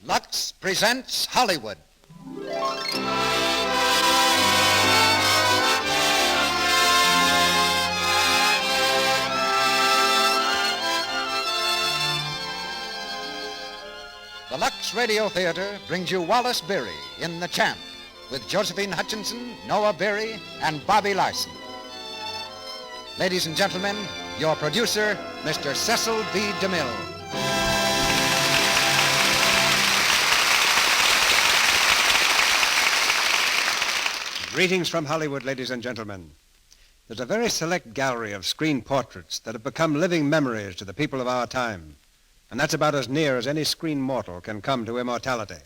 Lux presents Hollywood. The Lux Radio Theatre brings you Wallace Beery in The Champ with Josephine Hutchinson, Noah Beery, and Bobby Larson. Ladies and gentlemen, your producer, Mr. Cecil B. DeMille. Greetings from Hollywood, ladies and gentlemen. There's a very select gallery of screen portraits that have become living memories to the people of our time, and that's about as near as any screen mortal can come to immortality.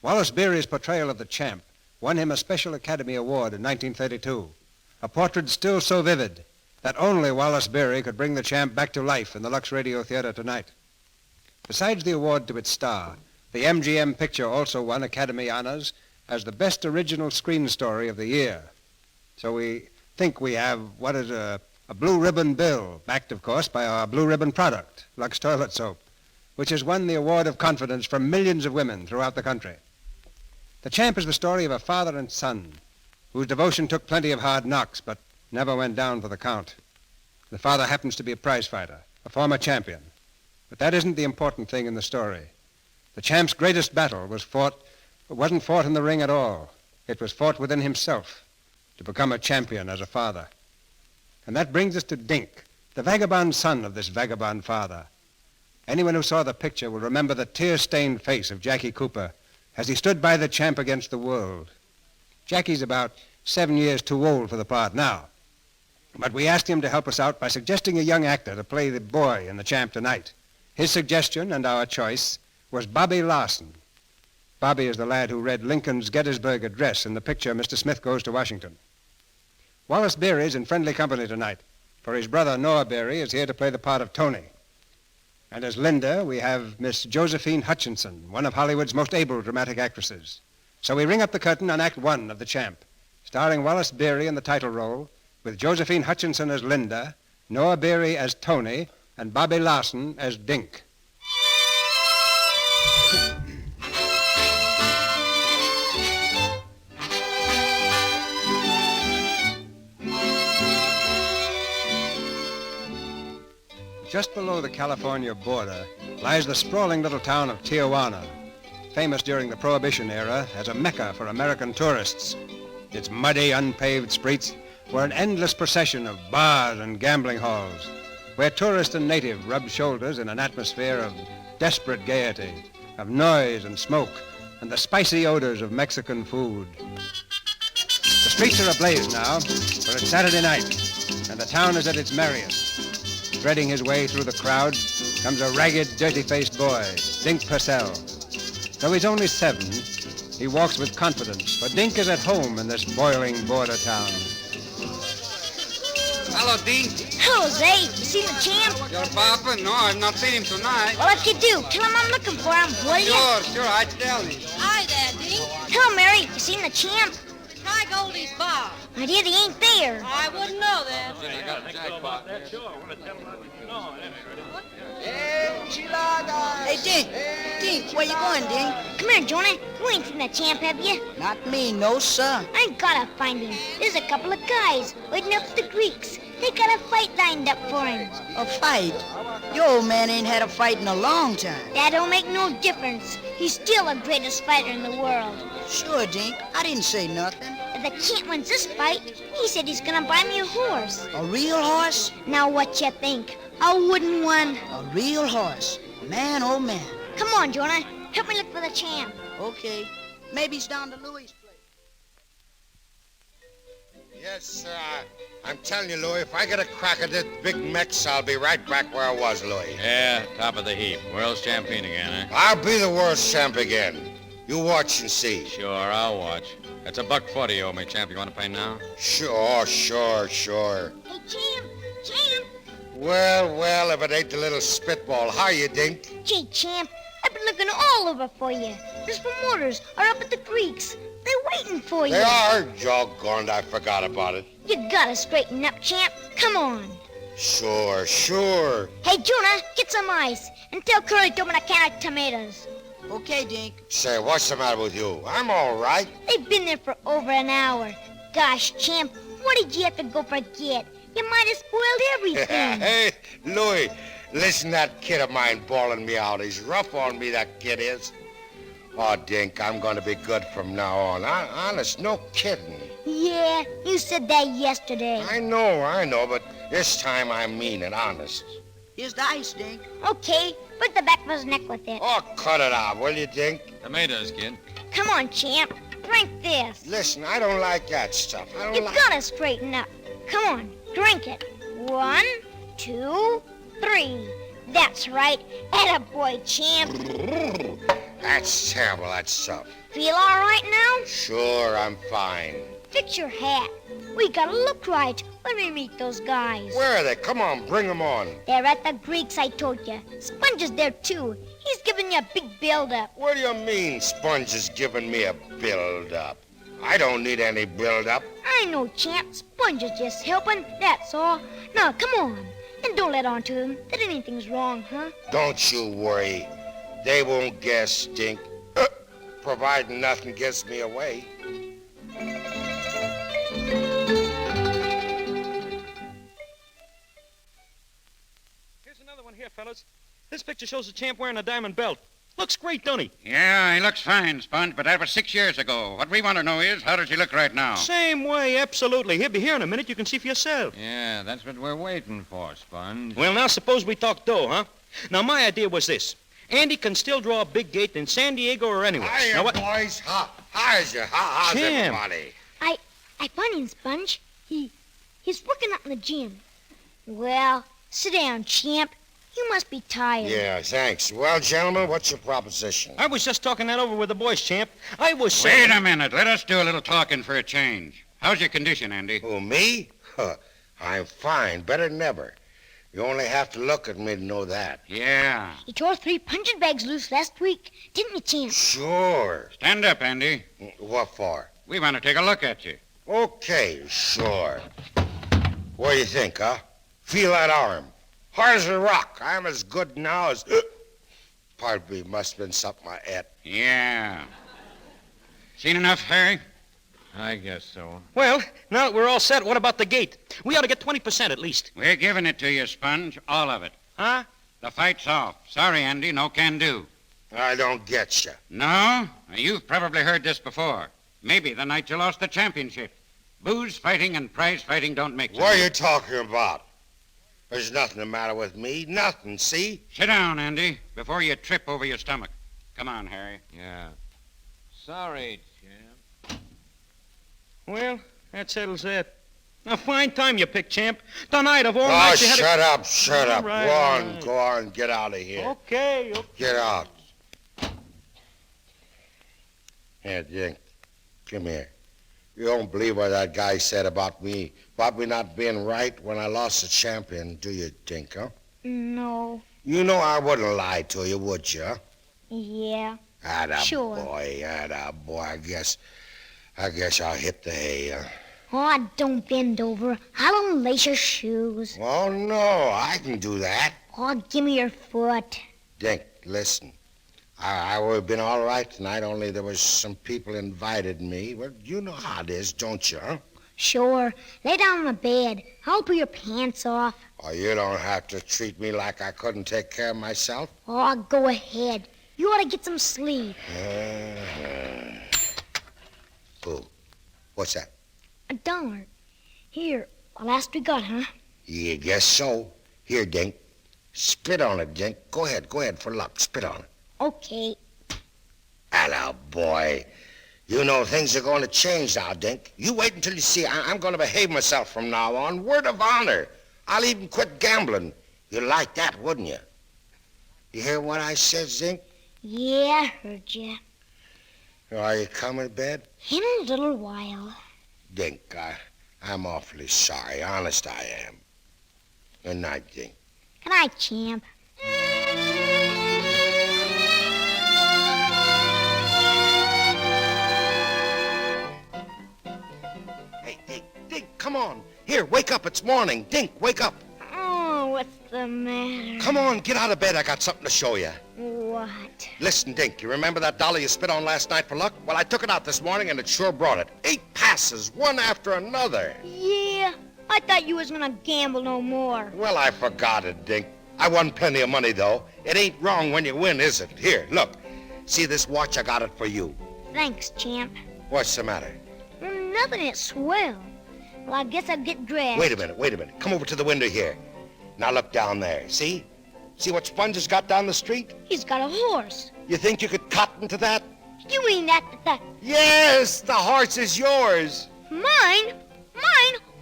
Wallace Beery's portrayal of the Champ won him a Special Academy Award in 1932, a portrait still so vivid that only Wallace Beery could bring the Champ back to life in the Lux Radio Theatre tonight. Besides the award to its star, the MGM picture also won Academy honors as the best original screen story of the year. So we think we have what is a blue ribbon bill, backed, of course, by our blue ribbon product, Lux Toilet Soap, which has won the award of confidence from millions of women throughout the country. The Champ is the story of a father and son whose devotion took plenty of hard knocks, but never went down for the count. The father happens to be a prize fighter, a former champion. But that isn't the important thing in the story. The Champ's greatest battle wasn't fought in the ring at all. It was fought within himself to become a champion as a father. And that brings us to Dink, the vagabond son of this vagabond father. Anyone who saw the picture will remember the tear-stained face of Jackie Cooper as he stood by the Champ against the world. Jackie's about 7 years too old for the part now, but we asked him to help us out by suggesting a young actor to play the boy in the Champ tonight. His suggestion and our choice was Bobby Larson. Bobby is the lad who read Lincoln's Gettysburg Address in the picture Mr. Smith Goes to Washington. Wallace Beery is in friendly company tonight, for his brother Noah Beery is here to play the part of Tony. And as Linda, we have Miss Josephine Hutchinson, one of Hollywood's most able dramatic actresses. So we ring up the curtain on Act One of The Champ, starring Wallace Beery in the title role, with Josephine Hutchinson as Linda, Noah Beery as Tony, and Bobby Larson as Dink. Just below the California border lies the sprawling little town of Tijuana, famous during the Prohibition era as a mecca for American tourists. Its muddy, unpaved streets were an endless procession of bars and gambling halls, where tourist and native rubbed shoulders in an atmosphere of desperate gaiety, of noise and smoke, and the spicy odors of Mexican food. The streets are ablaze now, for it's Saturday night, and the town is at its merriest. Threading his way through the crowd comes a ragged, dirty-faced boy, Dink Purcell. Though he's only 7, he walks with confidence, for Dink is at home in this boiling border town. Hello, Dink. Hello, Zay. You seen the Champ? Your papa? No, I've not seen him tonight. Well, if you do, tell him I'm looking for him, will you? Sure, I tell him. Hi there, Dink. Hello, Mary. You seen the Champ? Try Goldie's bar. My dear, he ain't there. I wouldn't know that. Hey, Dink, where you going, Dink? Come here, Jonah. You ain't seen the Champ, have you? Not me, no, sir. I gotta find him. There's a couple of guys waiting up at the Greeks. They got a fight lined up for him. A fight? Your old man ain't had a fight in a long time. That don't make no difference. He's still the greatest fighter in the world. Sure, Dink. I didn't say nothing. If the Champ wins this fight, he said he's gonna buy me a horse. A real horse? Now what you think? A wooden one? A real horse. Man, oh man. Come on, Jonah. Help me look for the Champ. Okay. Maybe he's down to Louis' place. Yes, sir. I'm telling you, Louis, if I get a crack at this big Mex, I'll be right back where I was, Louis. Yeah, top of the heap. World's champion again, eh? I'll be the world's champ again. You watch and see. Sure, I'll watch. That's $1.40 you owe me, champ. You want to pay now? Sure. Hey, Champ. Well, if it ain't the little spitball. How you, Dink? Gee, Champ, I've been looking all over for you. Those promoters are up at the Greeks. They're waiting for you. They are? Doggone, I forgot about it. You gotta straighten up, Champ. Come on. Sure. Hey, Jonah, get some ice. And tell Curly to open a can of tomatoes. Okay, Dink. Say, what's the matter with you? I'm all right. They've been there for over an hour. Gosh, Champ, what did you have to go forget? You might have spoiled everything. Hey, Louis, listen to that kid of mine bawling me out. He's rough on me, that kid is. Oh, Dink, I'm going to be good from now on. Honest, no kidding. Yeah, you said that yesterday. I know, but this time I mean it, honest. Here's the ice, Dink. Okay, put the back of his neck with it. Oh, cut it out, will you, Dink? Tomatoes, kid. Come on, Champ. Drink this. Listen, I don't like that stuff. I You don't like... gotta straighten up. Come on, drink it. 1, 2, 3. That's right. Attaboy, Champ. That's terrible, that stuff. Feel all right now? Sure, I'm fine. Fix your hat. We gotta look right when we meet those guys. Where are they? Come on, bring them on. They're at the Greeks, I told you. Sponge is there, too. He's giving you a big build-up. What do you mean Sponge is giving me a build-up? I don't need any build-up. I know, Champ. Sponge is just helping, that's all. Now, come on. And don't let on to him that anything's wrong, huh? Don't you worry. They won't guess, Dink. Providing nothing gets me away. Here's another one here, fellas. This picture shows the champ wearing a diamond belt. Looks great, don't he? Yeah, he looks fine, Sponge, but that was 6 years ago. What we want to know is, how does he look right now? Same way, absolutely. He'll be here in a minute. You can see for yourself. Yeah, that's what we're waiting for, Sponge. Well, now suppose we talk dough, huh? Now, my idea was this. Andy can still draw a big gate in San Diego or anywhere. Hiya, Now, what? boys. How's you? How's Champ. everybody? I found him, Sponge. He's working out in the gym. Well, sit down, Champ. You must be tired. Yeah, thanks. Well, gentlemen, what's your proposition? I was just talking that over with the boys, champ. I was saying... Wait a minute. Let us do a little talking for a change. How's your condition, Andy? Who, me? I'm fine, better than ever. You only have to look at me to know that. Yeah. You tore 3 punching bags loose last week, didn't you, Champ? Sure. Stand up, Andy. What for? We want to take a look at you. Okay, sure. What do you think, huh? Feel that arm? Hard as a rock. I'm as good now as... Pardon me, must have been something I ate. Yeah. Seen enough, Harry? I guess so. Well, now that we're all set, what about the gate? We ought to get 20% at least. We're giving it to you, Sponge. All of it. Huh? The fight's off. Sorry, Andy. No can do. I don't get you. No? You've probably heard this before. Maybe the night you lost the championship. Booze fighting and prize fighting don't make sense. What are you talking about? There's nothing the matter with me. Nothing, see? Sit down, Andy, before you trip over your stomach. Come on, Harry. Yeah. Sorry, champ. Well, that settles that. A fine time you picked, champ. Tonight of all Oh, nights you had shut up, shut up. right, Go all on, right. go on, get out of here. Okay. Get out. Here, Dink, come here. You don't believe what that guy said about me not being right when I lost the champion, do you, Dink, huh? No. You know I wouldn't lie to you, would you? Yeah. Sure. Sure. Boy, I guess I'll hit the hay, huh? Oh, don't bend over. I'll unlace your shoes. Well, no, I can do that. Oh, give me your foot. Dink, listen. I would have been all right tonight, only there was some people invited me. Well, you know how it is, don't you, huh? Sure. Lay down on the bed. I'll pull your pants off. Oh, you don't have to treat me like I couldn't take care of myself. Oh, go ahead. You ought to get some sleep. Oh, what's that? $1. Here, the last we got, huh? You guess so. Here, Dink. Spit on it, Dink. Go ahead for luck. Spit on it. Okay. Atta boy. You know things are going to change now, Dink. You wait until you see. I'm going to behave myself from now on. Word of honor. I'll even quit gambling. You'd like that, wouldn't you? You hear what I said, Dink? Yeah, I heard you. Are you coming to bed? In a little while. Dink, I'm awfully sorry. Honest, I am. Good night, Dink. Good night, champ. Hey, Dink, come on. Here, wake up. It's morning. Dink, wake up. Oh, what's the matter? Come on, get out of bed. I got something to show you. What? What? Listen, Dink, you remember that dollar you spit on last night for luck? Well, I took it out this morning, and it sure brought it. 8 passes, one after another. Yeah, I thought you was gonna gamble no more. Well, I forgot it, Dink. I won plenty of money, though. It ain't wrong when you win, is it? Here, look. See this watch? I got it for you. Thanks, champ. What's the matter? Nothing, it's swell. Well, I guess I'll get dressed. Wait a minute. Come over to the window here. Now look down there. See? See what Sponge has got down the street? He's got a horse. You think you could cotton to that? You mean that? Yes, the horse is yours. Mine?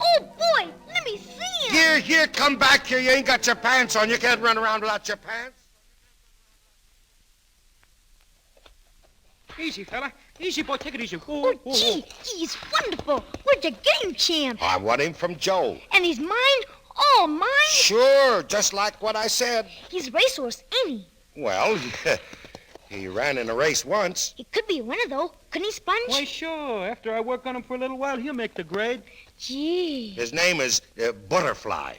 Oh, boy, let me see him. Here, come back here. You ain't got your pants on. You can't run around without your pants. Easy, fella. Easy, boy. Take it easy. Oh, gee, he's wonderful. Where'd you get him, champ? I won him from Joe. And he's mine? All mine? Sure, just like what I said. He's a racehorse, ain't he? Well, he ran in a race once. He could be a winner, though. Couldn't he, Sponge? Why, sure. After I work on him for a little while, he'll make the grade. Gee. His name is Butterfly.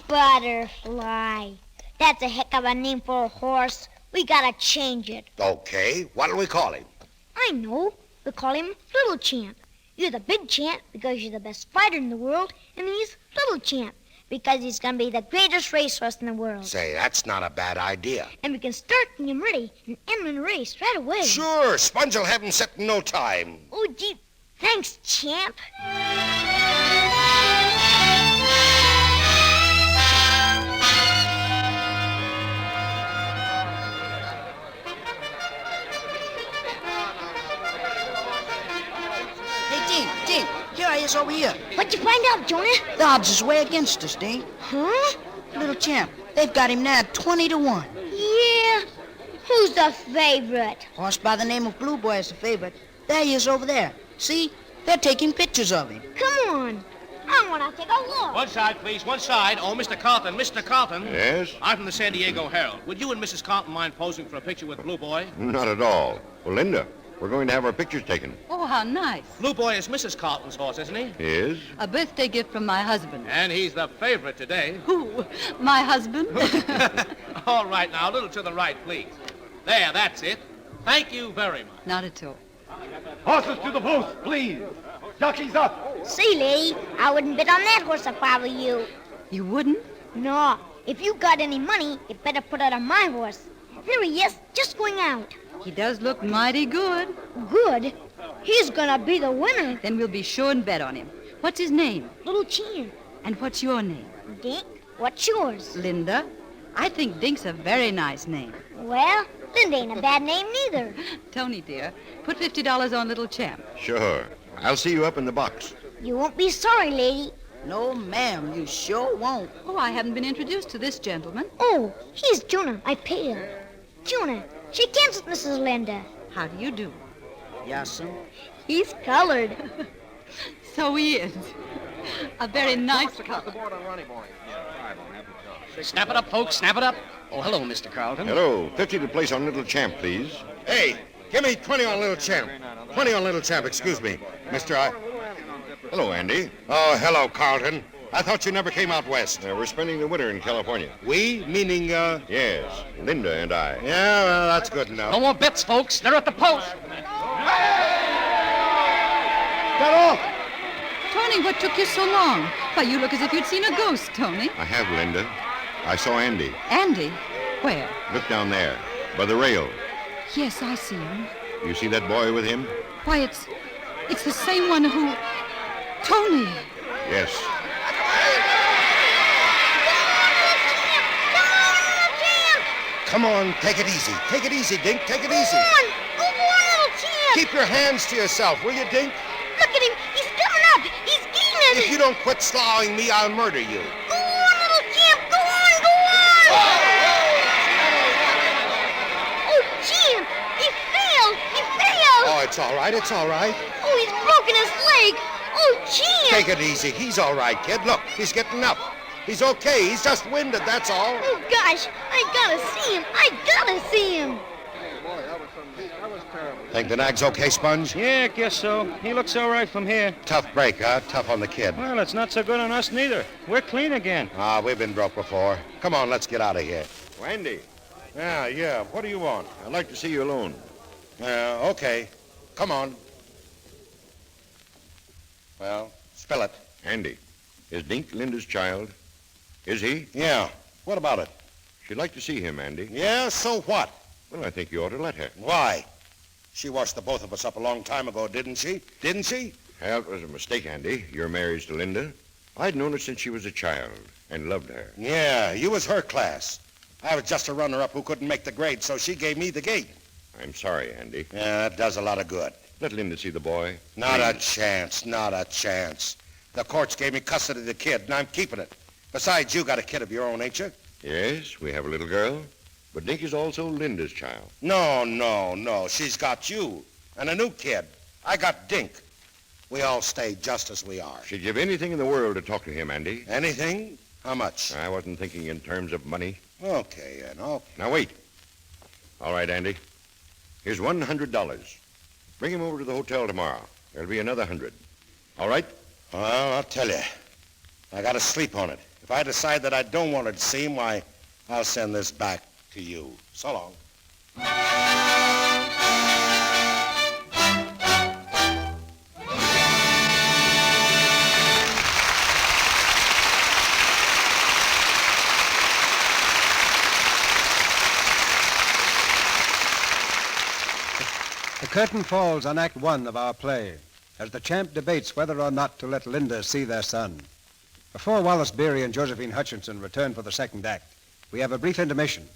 Butterfly. That's a heck of a name for a horse. We gotta change it. Okay, what'll we call him? I know. We'll call him Little Champ. You're the big champ because you're the best fighter in the world, and he's Little Champ because he's gonna be the greatest racehorse in the world. Say, that's not a bad idea. And we can start getting him ready and end him in a race right away. Sure, Sponge will have him set in no time. Oh, gee, thanks, champ. Dink, here I is over here. What'd you find out, Jonah? The odds is way against us, Dink. Huh? Little champ, they've got him now 20-1. Yeah. Who's the favorite? Horse by the name of Blue Boy is the favorite. There he is over there. See? They're taking pictures of him. Come on. I want to take a look. One side, please. One side. Oh, Mr. Carlton. Mr. Carlton. Yes? I'm from the San Diego Herald. Would you and Mrs. Carlton mind posing for a picture with Blue Boy? Not at all. Well, Linda, we're going to have our pictures taken. Oh, how nice. Blue Boy is Mrs. Carlton's horse, isn't he? Is? A birthday gift from my husband. And he's the favorite today. Who? My husband? All right, now, a little to the right, please. There, that's it. Thank you very much. Not at all. Horses to the booth, please. Jockeys up. See, lady, I wouldn't bet on that horse if I were you. You wouldn't? No. If you got any money, you better put it on my horse. There he is, just going out. He does look mighty good. Good? He's gonna be the winner. Then we'll be sure and bet on him. What's his name? Little Champ. And what's your name? Dink, what's yours? Linda. I think Dink's a very nice name. Well, Linda ain't a bad name neither. Tony, dear, put $50 on Little Champ. Sure. I'll see you up in the box. You won't be sorry, lady. No, ma'am, you sure won't. Oh, I haven't been introduced to this gentleman. Oh, he's Jonah, my pal. Jonah, shake hands with Mrs. Linda. How do you do? Yas'm. He's colored. So he is. A very nice color. Snap it up, folks, snap it up. Oh, hello, Mr. Carlton. Hello. 50 to place on Little Champ, please. Hey, give me 20 on Little Champ. 20 on Little Champ, excuse me. Hello, Andy. Oh, hello, Carlton. I thought you never came out west. We're spending the winter in California. We? Meaning, Yes, Linda and I. Yeah, well, that's good enough. No more bets, folks. They're at the post. Get off! Tony, what took you so long? Why, you look as if you'd seen a ghost, Tony. I have, Linda. I saw Andy. Andy? Where? Look down there, by the rail. Yes, I see him. You see that boy with him? Why, it's the same one who... Tony! Yes. Come on, take it easy. Take it easy, Dink. Take it easy. Go on, Little Champ. Keep your hands to yourself, will you, Dink? Look at him. He's coming up. He's gaining. If you don't quit sloughing me, I'll murder you. Go on, Little Champ. Go on, go on. Oh, Champ. He failed. He failed. Oh, it's all right. It's all right. Oh, he's broken his leg. Oh, Champ. Take it easy. He's all right, kid. Look, he's getting up. He's okay. He's just winded, that's all. Oh, gosh. I gotta see him. I gotta see him. Think the nag's okay, Sponge? Yeah, I guess so. He looks all right from here. Tough break, huh? Tough on the kid. Well, it's not so good on us neither. We're clean again. Ah, we've been broke before. Come on, let's get out of here. Oh, Andy. Yeah. What do you want? I'd like to see you alone. Okay. Come on. Well, spell it. Andy, is Dink Linda's child? Is he? Yeah. What about it? She'd like to see him, Andy. Yeah, so what? Well, I think you ought to let her. Why? She washed the both of us up a long time ago, didn't she? Didn't she? Well, it was a mistake, Andy. Your marriage to Linda. I'd known her since she was a child and loved her. Yeah, you was her class. I was just a runner-up who couldn't make the grade, so she gave me the gate. I'm sorry, Andy. Yeah, that does a lot of good. Let Linda see the boy. Not a chance, not a chance. The courts gave me custody of the kid, and I'm keeping it. Besides, you got a kid of your own, ain't you? Yes, we have a little girl. But Dink is also Linda's child. No. She's got you. And a new kid. I got Dink. We all stay just as we are. She'd give anything in the world to talk to him, Andy. Anything? How much? I wasn't thinking in terms of money. Okay, Ed, okay. Now, wait. All right, Andy. Here's $100. Bring him over to the hotel tomorrow. There'll be another 100. All right? Well, I'll tell you. I got to sleep on it. If I decide that I don't want her to see him, why, I'll send this back to you. So long. The curtain falls on Act 1 of our play as the champ debates whether or not to let Linda see their son. Before Wallace Beery and Josephine Hutchinson return for the second act, we have a brief intermission,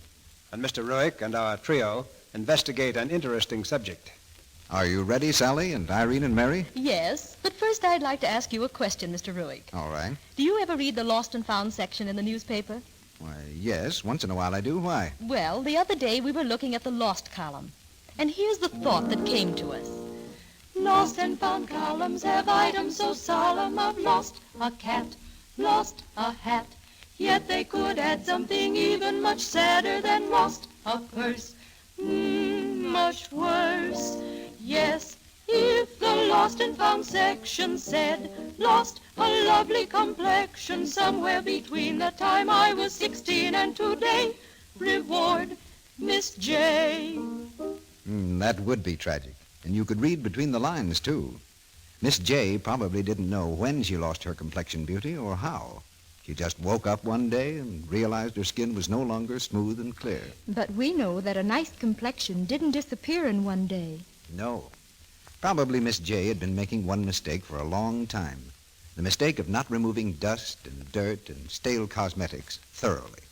and Mr. Ruick and our trio investigate an interesting subject. Are you ready, Sally and Irene and Mary? Yes, but first I'd like to ask you a question, Mr. Ruick. All right. Do you ever read the Lost and Found section in the newspaper? Why, yes, once in a while I do. Why? Well, the other day we were looking at the Lost column, and here's the thought that came to us. Lost and found columns have items so solemn of lost a cat, lost a hat. Yet they could add something even much sadder than lost a purse. Much worse. Yes, if the lost and found section said lost a lovely complexion somewhere between the time I was 16 and today. Reward, Miss J. That would be tragic. And you could read between the lines, too. Miss J probably didn't know when she lost her complexion beauty or how. She just woke up one day and realized her skin was no longer smooth and clear. But we know that a nice complexion didn't disappear in one day. No. Probably Miss J had been making one mistake for a long time. The mistake of not removing dust and dirt and stale cosmetics thoroughly.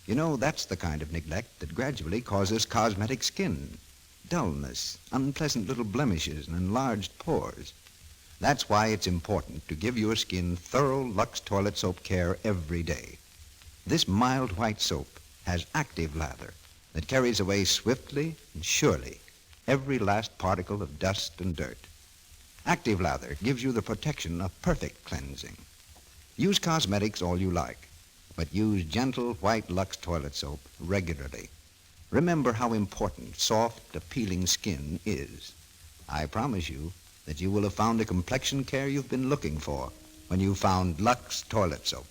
You know, that's the kind of neglect that gradually causes cosmetic skin. Dullness, unpleasant little blemishes, and enlarged pores. That's why it's important to give your skin thorough Lux toilet soap care every day. This mild white soap has active lather that carries away swiftly and surely every last particle of dust and dirt. Active lather gives you the protection of perfect cleansing. Use cosmetics all you like, but use gentle white Lux toilet soap regularly. Remember how important soft, appealing skin is. I promise you that you will have found the complexion care you've been looking for when you found Lux toilet soap.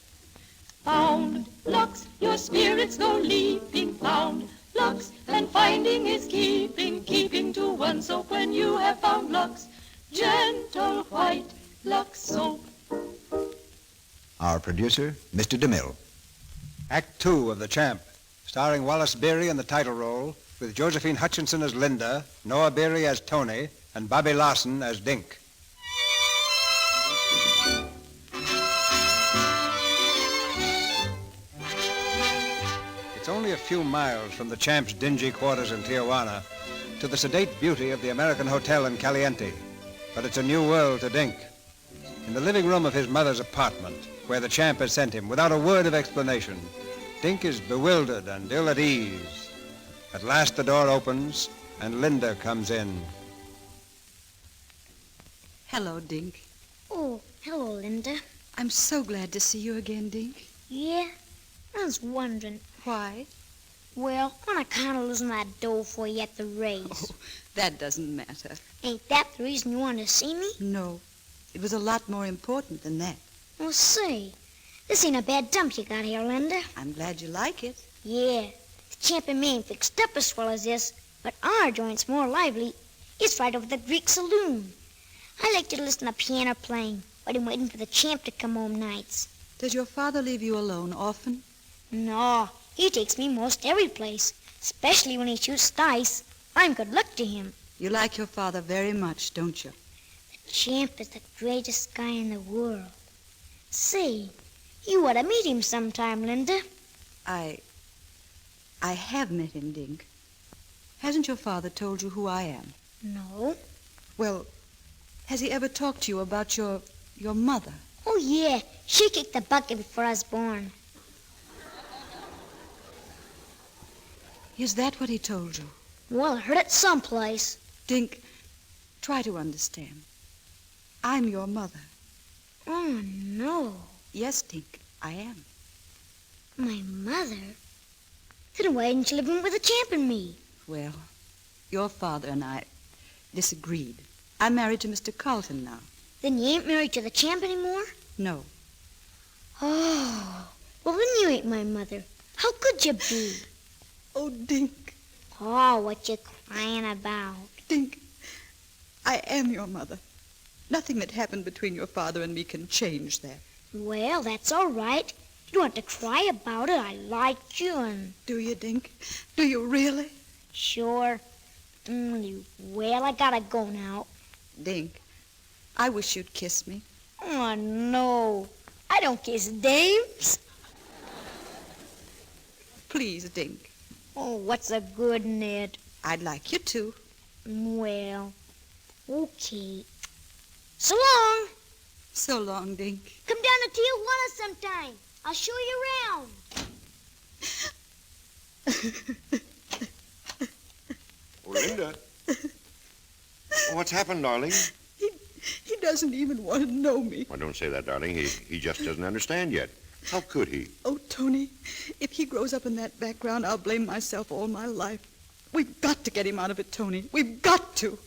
Found Lux, your spirits go leaping. Found Lux, and finding is keeping to one soap when you have found Lux. Gentle white Lux soap. Our producer, Mr. DeMille. Act 2 of The Champ, starring Wallace Beery in the title role, with Josephine Hutchinson as Linda, Noah Beery as Tony, and Bobby Larson as Dink. It's only a few miles from the Champ's dingy quarters in Tijuana to the sedate beauty of the American Hotel in Caliente, but it's a new world to Dink. In the living room of his mother's apartment, where the Champ has sent him without a word of explanation, Dink is bewildered and ill at ease. At last the door opens, and Linda comes in. Hello, Dink. Oh, hello, Linda. I'm so glad to see you again, Dink. Yeah? I was wondering. Why? Well, on account of losing that dough for you at the race. Oh, that doesn't matter. Ain't that the reason you wanted to see me? No. It was a lot more important than that. Well, say, this ain't a bad dump you got here, Linda. I'm glad you like it. Yeah. It's champ and me ain't fixed up as well as this, but our joint's more lively. It's right over the Greek saloon. I like to listen to piano playing while I'm waiting for the champ to come home nights. Does your father leave you alone often? No, he takes me most every place, especially when he shoots dice. I'm good luck to him. You like your father very much, don't you? The champ is the greatest guy in the world. Say, you ought to meet him sometime, Linda. I have met him, Dink. Hasn't your father told you who I am? No. Well, has he ever talked to you about your mother? Oh, yeah. She kicked the bucket before I was born. Is that what he told you? Well, I heard it someplace. Dink, try to understand. I'm your mother. Oh, no. Yes, Dink, I am. My mother? Then why didn't you live in with the champ and me? Well, your father and I disagreed. I'm married to Mr. Carlton now. Then you ain't married to the champ anymore? No. Oh, well, then you ain't my mother. How could you be? Oh, Dink. Oh, what you crying about? Dink, I am your mother. Nothing that happened between your father and me can change that. Well, that's all right. You don't have to cry about it. I like you and... Do you, Dink? Do you really? Sure. Well, I gotta go now. Dink, I wish you'd kiss me. Oh, no. I don't kiss dames. Please, Dink. Oh, what's a good Ned? I'd like you to. Well, okay. So long. So long, Dink. Come down to Tijuana sometime. I'll show you around. Oh, Linda. What's happened, darling? He doesn't even want to know me. Well, don't say that, darling. He just doesn't understand yet. How could he? Oh, Tony, if he grows up in that background, I'll blame myself all my life. We've got to get him out of it, Tony. We've got to.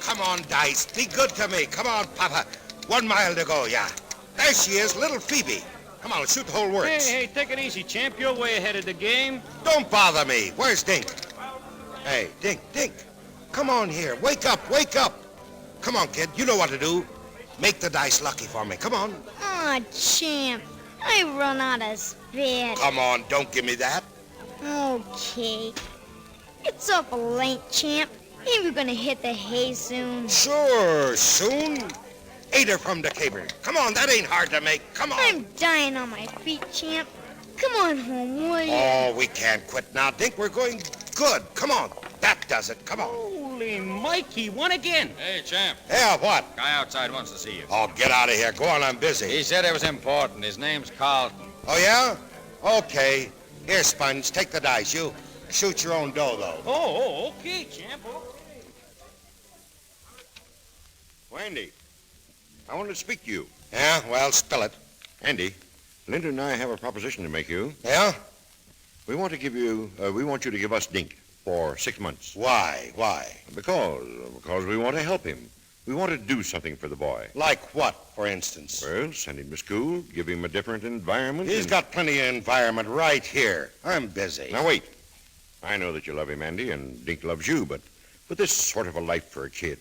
Come on, Dice. Be good to me. Come on, Papa. 1 mile to go, yeah. There she is, little Phoebe. Come on, shoot the whole works. Hey, take it easy, champ. You're way ahead of the game. Don't bother me. Where's Dink? Hey, Dink. Come on here. Wake up. Come on, kid. You know what to do. Make the dice lucky for me. Come on. Aw, champ. I run out of spit. Come on, don't give me that. Okay. It's awful late, champ. Ain't we gonna hit the hay soon? Sure, soon. 8 her from the caber. Come on, that ain't hard to make. Come on. I'm dying on my feet, champ. Come on home, will you? Oh, we can't quit now, Dink. We're going good. Come on. That does it. Come on. Holy Mike, he won again. Hey, champ. Yeah, what? Guy outside wants to see you. Oh, get out of here. Go on, I'm busy. He said it was important. His name's Carlton. Oh, yeah? Okay. Here, Sponge, take the dice. You shoot your own dough, though. Oh, okay, champ. Andy, I wanted to speak to you. Yeah? Well, spill it. Andy, Linda and I have a proposition to make you. Yeah? We want you to give us Dink for 6 months. Why? Because we want to help him. We want to do something for the boy. Like what, for instance? Well, send him to school, give him a different environment. He's got plenty of environment right here. I'm busy. Now, wait. I know that you love him, Andy, and Dink loves you, but this sort of a life for a kid.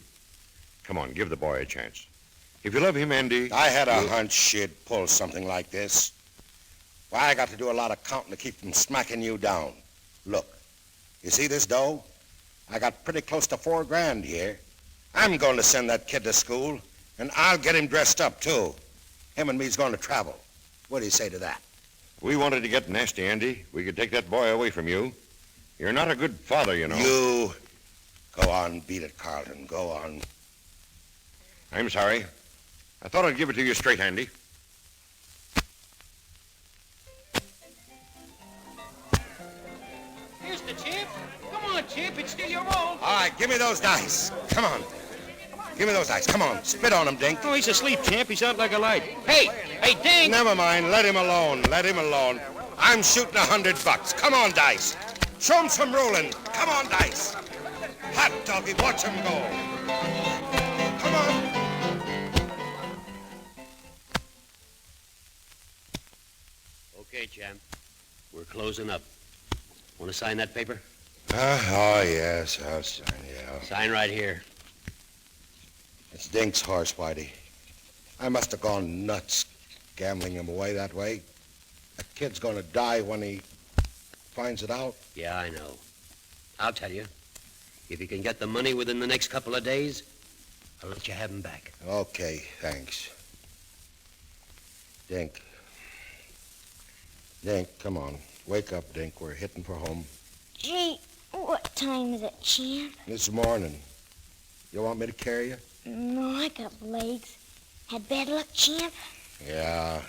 Come on, give the boy a chance. If you love him, Andy... I had a hunch she'd pull something like this. Why, I got to do a lot of counting to keep from smacking you down. Look, you see this dough? I got pretty close to $4 grand here. I'm going to send that kid to school, and I'll get him dressed up, too. Him and me's going to travel. What do you say to that? We wanted to get nasty, Andy. We could take that boy away from you. You're not a good father, you know. You... Go on, beat it, Carlton. Go on. I'm sorry. I thought I'd give it to you straight, Andy. Here's the champ. Come on, champ. It's still your roll. All right, give me those dice. Come on. Give me those dice. Come on. Spit on him, Dink. Oh, he's asleep, champ. He's out like a light. Hey, Dink. Never mind. Let him alone. I'm shooting $100. Come on, dice. Show him some rolling. Come on, dice. Hot doggy, watch him go. Come on. Okay, champ. We're closing up. Want to sign that paper? Oh, yes, I'll sign, yeah. Sign right here. It's Dink's horse, Whitey. I must have gone nuts gambling him away that way. That kid's gonna die when he finds it out. Yeah, I know. I'll tell you. If you can get the money within the next couple of days, I'll let you have him back. Okay, thanks. Dink. Dink, come on. Wake up, Dink. We're hitting for home. Gee, what time is it, champ? This morning. You want me to carry you? No, I got legs. Had bad luck, champ? Yeah.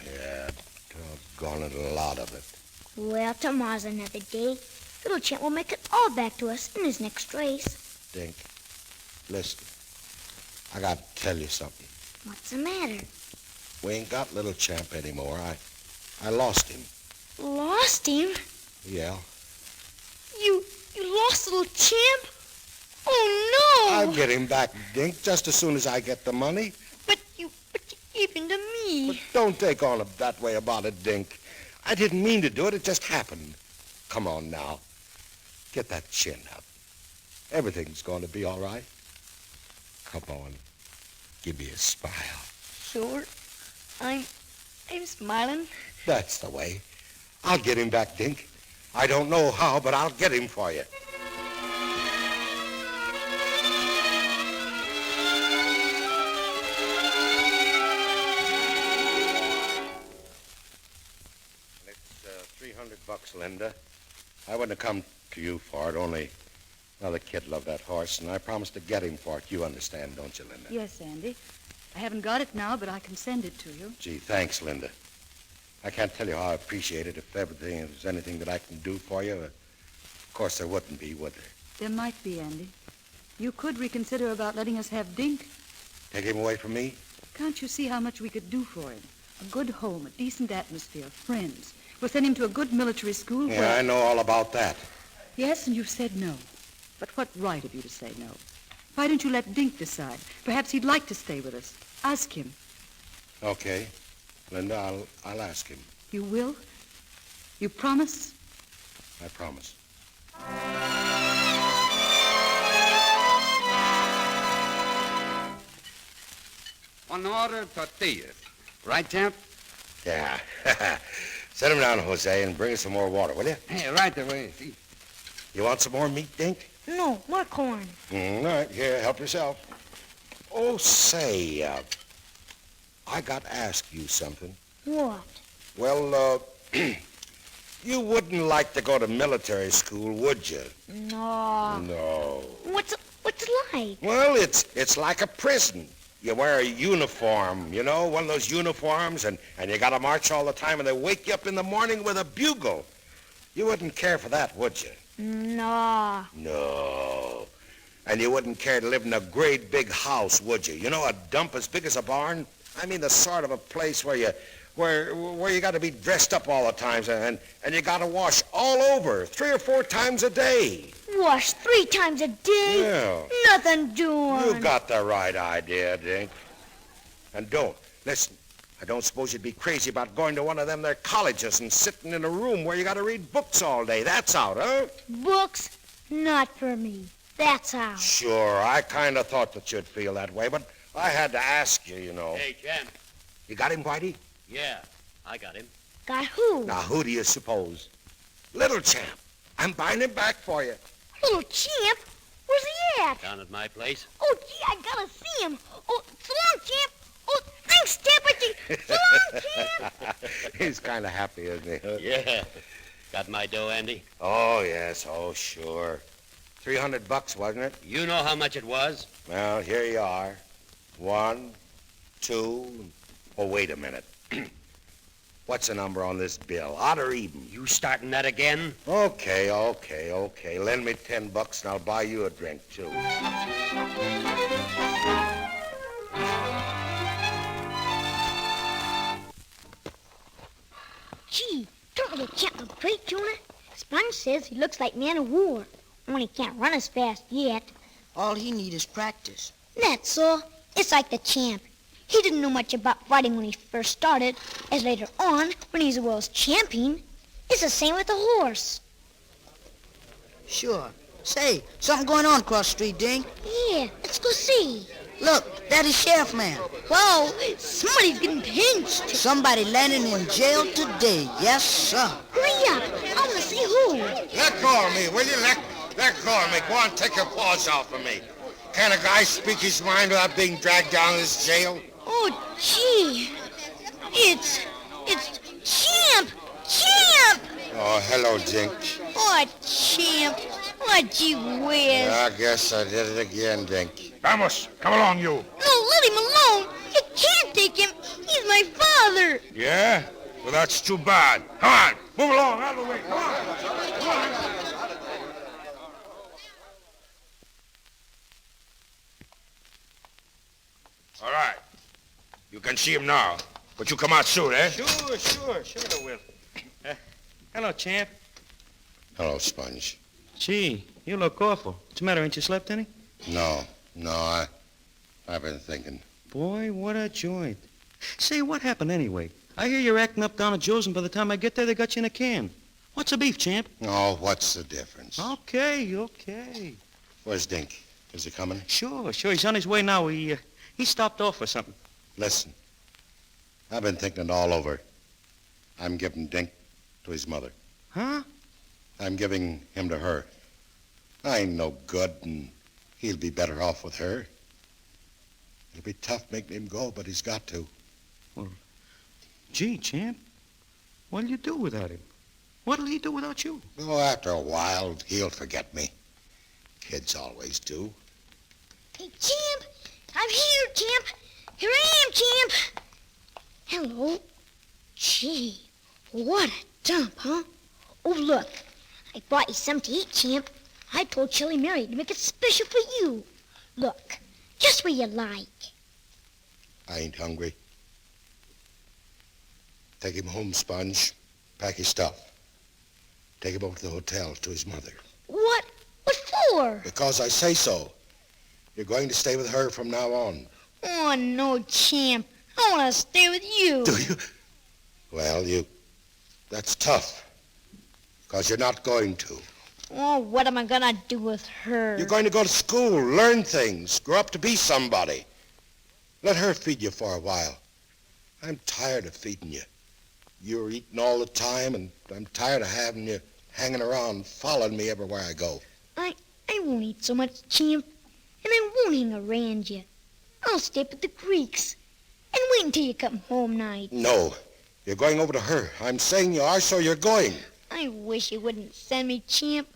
Doggone it, a lot of it. Well, tomorrow's another day. Little champ will make it all back to us in his next race. Dink, listen. I got to tell you something. What's the matter? We ain't got little champ anymore. I lost him. Lost him? Yeah. You lost little champ? Oh, no! I'll get him back, Dink, just as soon as I get the money. But you gave him to me. But don't take on that way about it, Dink. I didn't mean to do it. It just happened. Come on now. Get that chin up. Everything's going to be all right. Come on. Give me a smile. Sure. I'm smiling. That's the way. I'll get him back, Dink. I don't know how, but I'll get him for you. $300, Linda. I wouldn't have come to you for it, only the kid loved that horse, and I promised to get him for it. You understand, don't you, Linda? Yes, Andy. I haven't got it now, but I can send it to you. Gee, thanks, Linda. I can't tell you how I appreciate it. If there's anything that I can do for you, of course there wouldn't be, would there? There might be, Andy. You could reconsider about letting us have Dink. Take him away from me? Can't you see how much we could do for him? A good home, a decent atmosphere, friends. We'll send him to a good military school Yeah, where... I know all about that. Yes, and you've said no. But what right have you to say no? Why don't you let Dink decide? Perhaps he'd like to stay with us. Ask him. Okay. Linda, I'll ask him. You will? You promise? I promise. One order tortillas. Right, champ? Yeah. Set him down, Jose, and bring us some more water, will you? Hey, right away. See? You want some more meat, Dink? No, more corn. All right, here, help yourself. Oh, say, I got to ask you something. What? Well, you wouldn't like to go to military school, would you? No. No. What's it like? Well, it's like a prison. You wear a uniform, you know, one of those uniforms, and you got to march all the time, and they wake you up in the morning with a bugle. You wouldn't care for that, would you? No. No. And you wouldn't care to live in a great big house, would you? You know, a dump as big as a barn? I mean, the sort of a place where you got to be dressed up all the time, and you got to wash all over 3 or 4 times a day. Wash 3 times a day? Yeah. Nothing doing. You got the right idea, Dink. And listen, I don't suppose you'd be crazy about going to one of them there colleges and sitting in a room where you got to read books all day. That's out, huh? Books? Not for me. That's out. Sure, I kind of thought that you'd feel that way, but I had to ask you, you know. Hey, champ. You got him, Whitey? Yeah, I got him. Got who? Now, who do you suppose? Little champ. I'm buying him back for you. Little champ? Where's he at? Down at my place. Oh, gee, I gotta see him. Oh, so long, champ. Oh, thanks, Deputy. So long, champ. He's kind of happy, isn't he? Yeah. Got my dough, Andy? Oh, yes. Oh, sure. $300, wasn't it? You know how much it was? Well, here you are. 1, 2... Oh, wait a minute. What's the number on this bill? Odd or even? You starting that again? Okay. Lend me $10 and I'll buy you a drink, too. Gee, don't little champ look great, Jonah? Sponge says he looks like man of war. Only can't run as fast yet. All he needs is practice. That's all. It's like the champ. He didn't know much about fighting when he first started, as later on, when he's the world's champion. It's the same with the horse. Sure. Say, something going on across the street, Dink. Yeah, let's go see. Look, that is Sheriff Man. Whoa, somebody's getting pinched. Somebody landing in jail today. Yes, sir. Hurry up. I want to see who. Let go of me, will you? Let go of me. Go on, take your paws off of me. Can a guy speak his mind without being dragged down to this jail? Oh, gee. It's Champ! Champ! Oh, hello, Dink. Oh, Champ. Oh, gee whiz. I guess I did it again, Dink. Vamos, come along, you. No, let him alone. You can't take him. He's my father. Yeah? Well, that's too bad. Come on, move along, out of the way. Come on. Come on. All right. You can see him now, but you come out soon, eh? Sure I will. Hello, Champ. Hello, Sponge. Gee, you look awful. What's the matter, ain't you slept any? No, I've been thinking. Boy, what a joint. Say, what happened anyway? I hear you're acting up down at Joe's, and by the time I get there, they got you in a can. What's the beef, Champ? Oh, what's the difference? Okay. Where's Dink? Is he coming? Sure. He's on his way now. He stopped off for something. Listen, I've been thinking it all over. I'm giving Dink to his mother. Huh? I'm giving him to her. I ain't no good, and he'll be better off with her. It'll be tough making him go, but he's got to. Well, gee, Champ, what'll you do without him? What'll he do without you? Oh, after a while, he'll forget me. Kids always do. Hey, Champ. I'm here, Champ. Here I am, Champ. Hello. Gee, what a dump, huh? Oh, look. I brought you some to eat, Champ. I told Chilly Mary to make it special for you. Look, just where you like. I ain't hungry. Take him home, Sponge. Pack his stuff. Take him over to the hotel to his mother. What? What for? Because I say so. You're going to stay with her from now on. Oh, no, Champ. I want to stay with you. Do you? Well, that's tough. Because you're not going to. Oh, what am I going to do with her? You're going to go to school, learn things, grow up to be somebody. Let her feed you for a while. I'm tired of feeding you. You're eating all the time, and I'm tired of having you hanging around, following me everywhere I go. I won't eat so much, Champ, and I won't hang around you. I'll stay up at the creeks and wait until you come home night. No, you're going over to her. I'm saying you are, so you're going. I wish you wouldn't send me, Champ.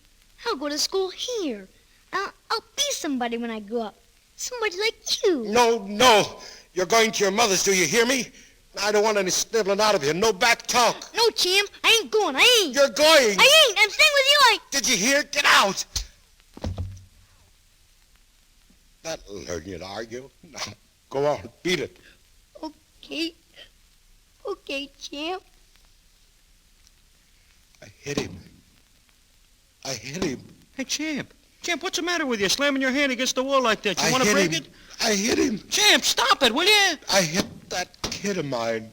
I'll go to school here. I'll be somebody when I grow up. Somebody like you. No. You're going to your mother's, do you hear me? I don't want any sniveling out of you. No back talk. No, Champ. I ain't going. I ain't. You're going. I ain't. I'm staying with you. Did you hear? Get out. That'll learn you to argue. Now, go on. Beat it. Okay, Champ. I hit him. Hey, Champ, what's the matter with you? Slamming your hand against the wall like that. You want to break it? I hit him. Champ, stop it, will you? I hit that kid of mine.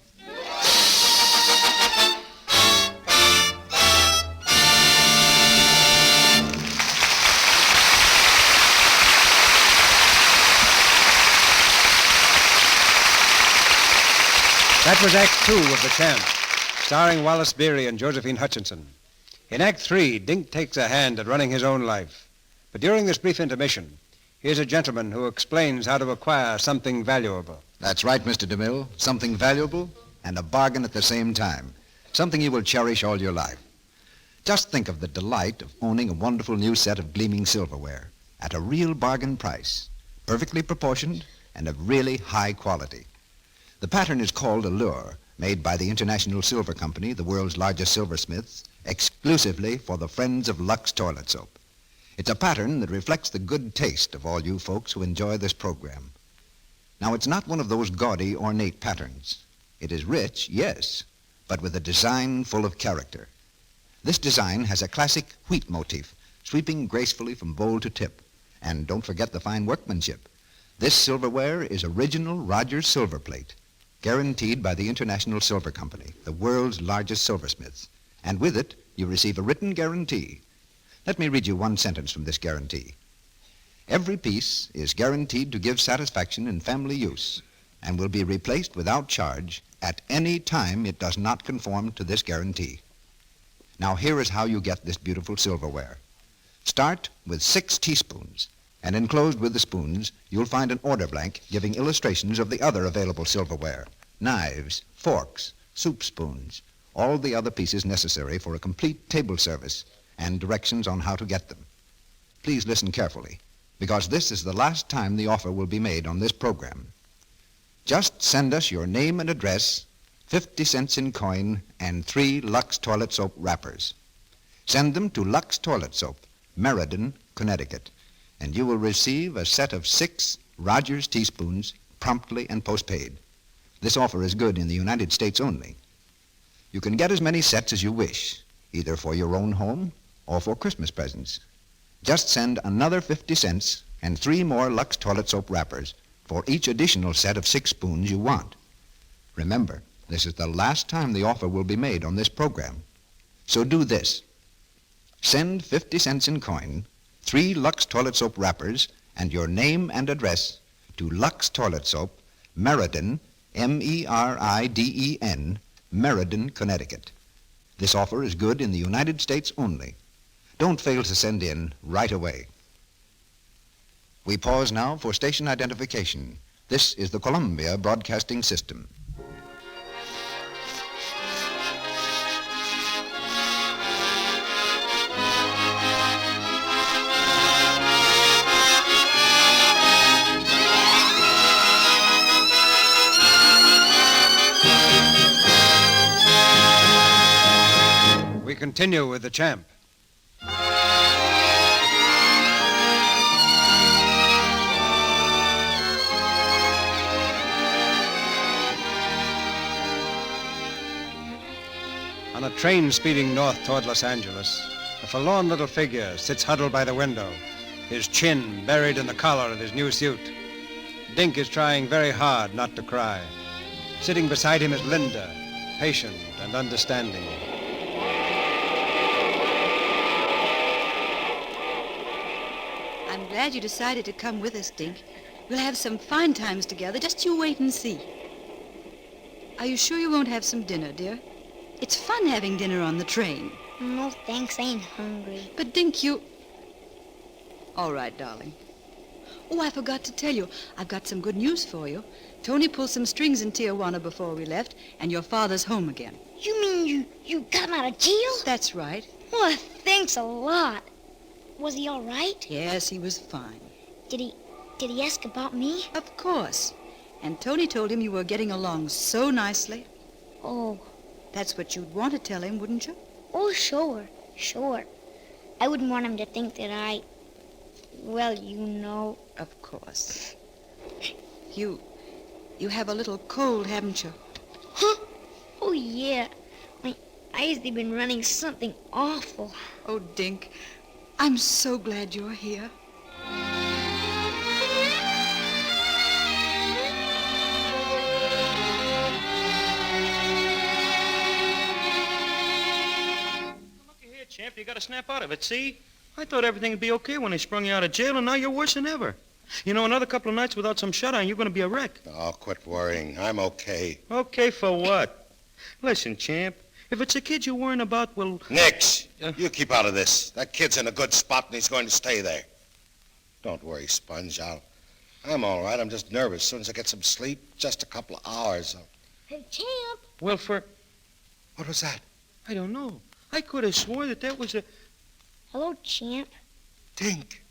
That was Act 2 of The Champ, starring Wallace Beery and Josephine Hutchinson. In Act 3, Dink takes a hand at running his own life. But during this brief intermission, here's a gentleman who explains how to acquire something valuable. That's right, Mr. DeMille. Something valuable and a bargain at the same time. Something you will cherish all your life. Just think of the delight of owning a wonderful new set of gleaming silverware at a real bargain price, perfectly proportioned and of really high quality. The pattern is called Allure, made by the International Silver Company, the world's largest silversmiths, exclusively for the friends of Lux toilet soap. It's a pattern that reflects the good taste of all you folks who enjoy this program. Now, it's not one of those gaudy, ornate patterns. It is rich, yes, but with a design full of character. This design has a classic wheat motif, sweeping gracefully from bowl to tip, And don't forget the fine workmanship. This silverware is original Rogers silver plate, guaranteed by the International Silver Company, the world's largest silversmiths. And with it, you receive a written guarantee. Let me read you one sentence from this guarantee. Every piece is guaranteed to give satisfaction in family use and will be replaced without charge at any time it does not conform to this guarantee. Now here is how you get this beautiful silverware. Start with 6 teaspoons, and enclosed with the spoons, you'll find an order blank giving illustrations of the other available silverware, knives, forks, soup spoons, all the other pieces necessary for a complete table service, and directions on how to get them. Please listen carefully, because this is the last time the offer will be made on this program. Just send us your name and address, 50 cents in coin, and 3 Lux toilet soap wrappers. Send them to Lux Toilet Soap, Meriden, Connecticut, and you will receive a set of 6 Rogers teaspoons promptly and postpaid. This offer is good in the United States only. You can get as many sets as you wish, either for your own home or for Christmas presents. Just send another 50 cents and 3 more Lux toilet soap wrappers for each additional set of 6 spoons you want. Remember, this is the last time the offer will be made on this program. So do this. Send 50 cents in coin, 3 Lux toilet soap wrappers, and your name and address to Lux Toilet Soap, Meriden, M-E-R-I-D-E-N, Meriden, Connecticut. This offer is good in the United States only. Don't fail to send in right away. We pause now for station identification. This is the Columbia Broadcasting System. We continue with the champ. On a train speeding north toward Los Angeles, a forlorn little figure sits huddled by the window, his chin buried in the collar of his new suit. Dink is trying very hard not to cry. Sitting beside him is Linda, patient and understanding. I'm glad you decided to come with us, Dink. We'll have some fine times together. Just you wait and see. Are you sure you won't have some dinner, dear? It's fun having dinner on the train. No, thanks. I ain't hungry. But, Dink, you... All right, darling. Oh, I forgot to tell you. I've got some good news for you. Tony pulled some strings in Tijuana before we left, and your father's home again. You mean you got him out of jail? That's right. Well, thanks a lot. Was he all right? Yes, he was fine. Did he ask about me? Of course. And Tony told him you were getting along so nicely. Oh. That's what you'd want to tell him, wouldn't you? Oh, sure. I wouldn't want him to think that well, you know. Of course. You have a little cold, haven't you? Huh? Oh, yeah. My eyes, they've been running something awful. Oh, Dink, I'm so glad you're here. Champ, you got to snap out of it, see? I thought everything would be okay when they sprung you out of jail, and now you're worse than ever. You know, another couple of nights without some shut-eye, you're going to be a wreck. Oh, quit worrying. I'm okay. Okay for what? Listen, Champ, if it's a kid you're worrying about, well... Nix, you keep out of this. That kid's in a good spot, and he's going to stay there. Don't worry, Sponge. I'm all right. I'm just nervous. As soon as I get some sleep, just a couple of hours. Hey, Champ. Well, What was that? I don't know. I could have swore that was a... Hello, Champ. Dink.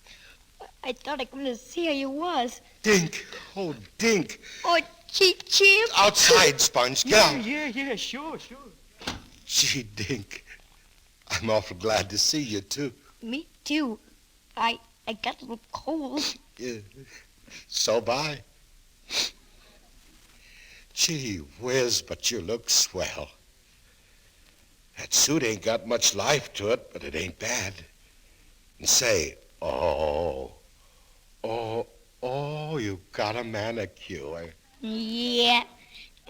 I thought I'd come to see how you was. Dink. Oh, Dink. Oh, Champ. Outside, Sponge. Get out. Yeah, sure. Gee, Dink. I'm awful glad to see you, too. Me, too. I got a little cold. Yeah. So bye. Gee whiz, but you look swell. That suit ain't got much life to it, but it ain't bad. And say, oh, Oh, you got a manicure. Yeah,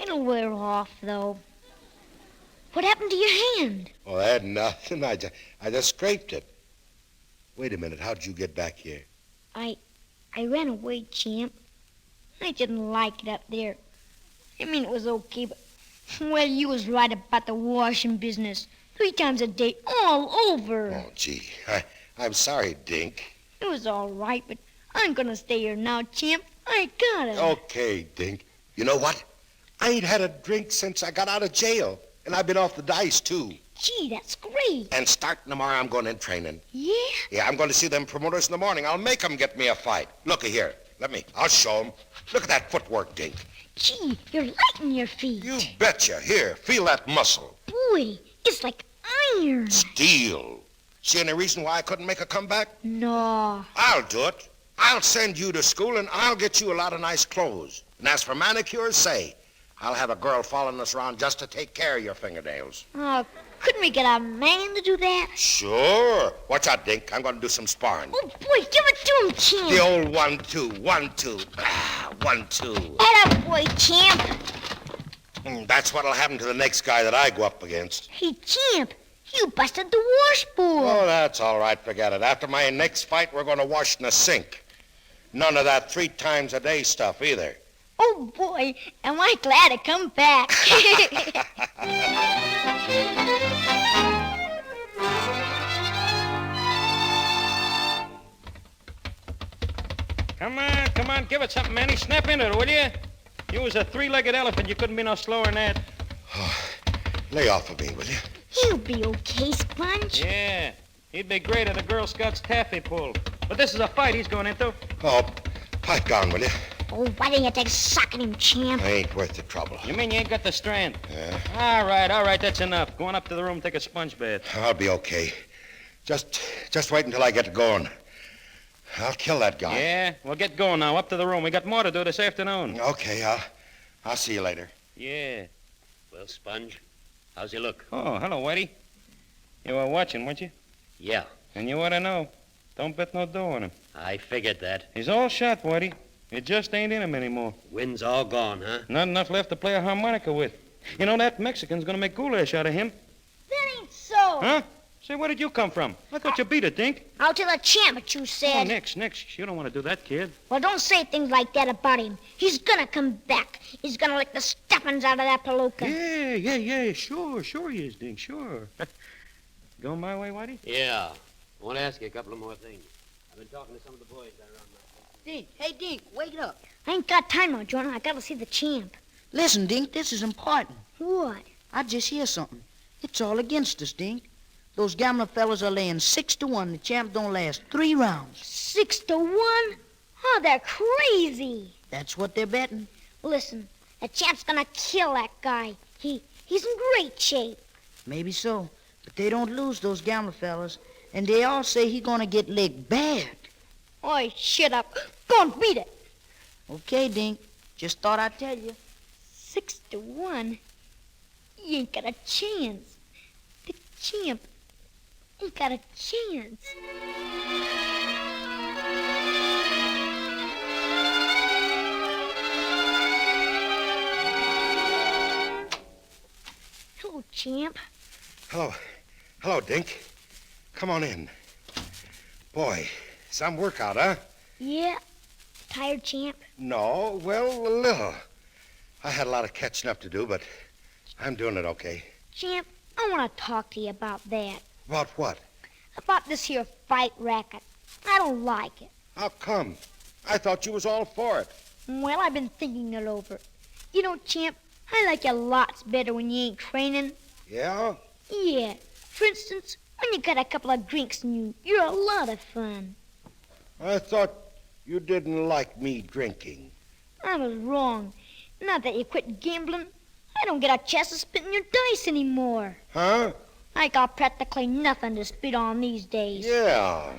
it'll wear off, though. What happened to your hand? Oh, that nothing. I just scraped it. Wait a minute. How'd you get back here? I ran away, champ. I didn't like it up there. I mean, it was okay, but... Well, you was right about the washing business. 3 times a day, all over. Oh, gee. I'm sorry, Dink. It was all right, but I'm gonna stay here now, champ. I gotta. Okay, Dink. You know what? I ain't had a drink since I got out of jail. And I've been off the dice, too. Gee, that's great. And starting tomorrow, I'm going in training. Yeah? Yeah, I'm going to see them promoters in the morning. I'll make them get me a fight. Looky here. I'll show them. Look at that footwork, Dink. Gee, you're light in your feet. You betcha. Here, feel that muscle. Boy, it's like iron. Steel. See any reason why I couldn't make a comeback? No. I'll do it. I'll send you to school, and I'll get you a lot of nice clothes. And as for manicures, say, I'll have a girl following us around just to take care of your fingernails. Oh, couldn't we get a man to do that? Sure. Watch out, Dink. I'm going to do some sparring. Oh, boy, give it to him, champ. The old 1-2, 1-2. 1-2. Atta boy, champ. That's what'll happen to the next guy that I go up against. Hey, champ, you busted the washboard. Oh, that's all right. Forget it. After my next fight, we're going to wash in the sink. None of that 3 times a day stuff either. Oh, boy, am I glad to come back. Come on, give it something, Manny. Snap into it, will you? You was a 3-legged elephant. You couldn't be no slower than that. Oh, lay off of me, will you? He'll be okay, Sponge. Yeah, he'd be great at a Girl Scout's taffy pull. But this is a fight he's going into. Oh, pipe down, will you? Oh, why didn't you take a sock at him, champ? I ain't worth the trouble. You mean you ain't got the strength? Yeah. All right, that's enough. Go on up to the room, take a sponge bath. I'll be okay. Just wait until I get going. I'll kill that guy. Yeah? Well, get going now. Up to the room. We got more to do this afternoon. Okay, I'll see you later. Yeah. Well, Sponge, how's he look? Oh, hello, Whitey. You were watching, weren't you? Yeah. And you ought to know. Don't bet no dough on him. I figured that. He's all shot, Whitey. It just ain't in him anymore. Wind's all gone, huh? Not enough left to play a harmonica with. You know, that Mexican's gonna make goulash out of him. That ain't so. Huh? Say, where did you come from? I thought you beat it, Dink. I'll tell the champ what you said. Oh, Nix. You don't want to do that, kid. Well, don't say things like that about him. He's gonna come back. He's gonna lick the stuffings out of that palooka. Yeah. Sure he is, Dink, sure. Going my way, Whitey? Yeah. I want to ask you a couple of more things. I've been talking to some of the boys down around my Dink, hey, Dink, wake up. I ain't got time now, Jonah. I gotta see the champ. Listen, Dink, this is important. What? I just hear something. It's all against us, Dink. Those gambler fellas are laying 6-1. The champ don't last 3 rounds. 6-1? Oh, they're crazy. That's what they're betting. Listen, the champ's gonna kill that guy. He's in great shape. Maybe so, but they don't lose, those gambler fellas. And they all say he's gonna get licked bad. Oi, shut up. Go and beat it. Okay, Dink. Just thought I'd tell you. 6-1? You ain't got a chance. The champ ain't got a chance. Hello, champ. Hello, Dink. Come on in. Boy, some workout, huh? Yeah. Tired, champ? No, well, a little. I had a lot of catching up to do, but I'm doing it okay. Champ, I want to talk to you about that. About what? About this here fight racket. I don't like it. How come? I thought you was all for it. Well, I've been thinking it over. You know, champ, I like you lots better when you ain't training. Yeah? Yeah. For instance, when you got a couple of drinks in you're a lot of fun. I thought you didn't like me drinking. I was wrong. Now that you quit gambling, I don't get a chance to spit in your dice anymore. Huh? I got practically nothing to spit on these days. Yeah,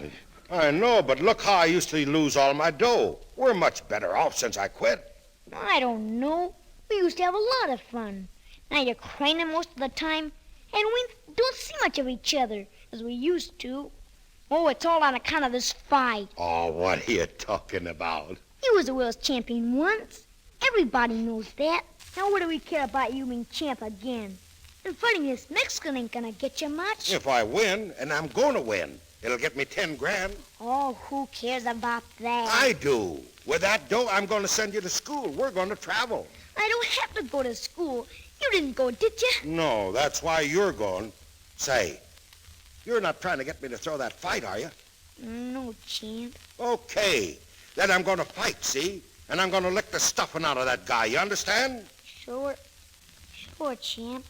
I know, but look how I used to lose all my dough. We're much better off since I quit. I don't know. We used to have a lot of fun. Now you're training most of the time, and we don't see much of each other as we used to. Oh, it's all on account of this fight. Oh, what are you talking about? You was a world's champion once. Everybody knows that. Now what do we care about you being champ again? And fighting this Mexican ain't gonna get you much. If I win, and I'm gonna win, it'll get me 10 grand. Oh, who cares about that? I do. With that dough, I'm gonna send you to school. We're gonna travel. I don't have to go to school. You didn't go, did you? No, that's why you're going. Say, you're not trying to get me to throw that fight, are you? No, champ. Okay. Then I'm gonna fight, see? And I'm gonna lick the stuffing out of that guy, you understand? Sure, champ.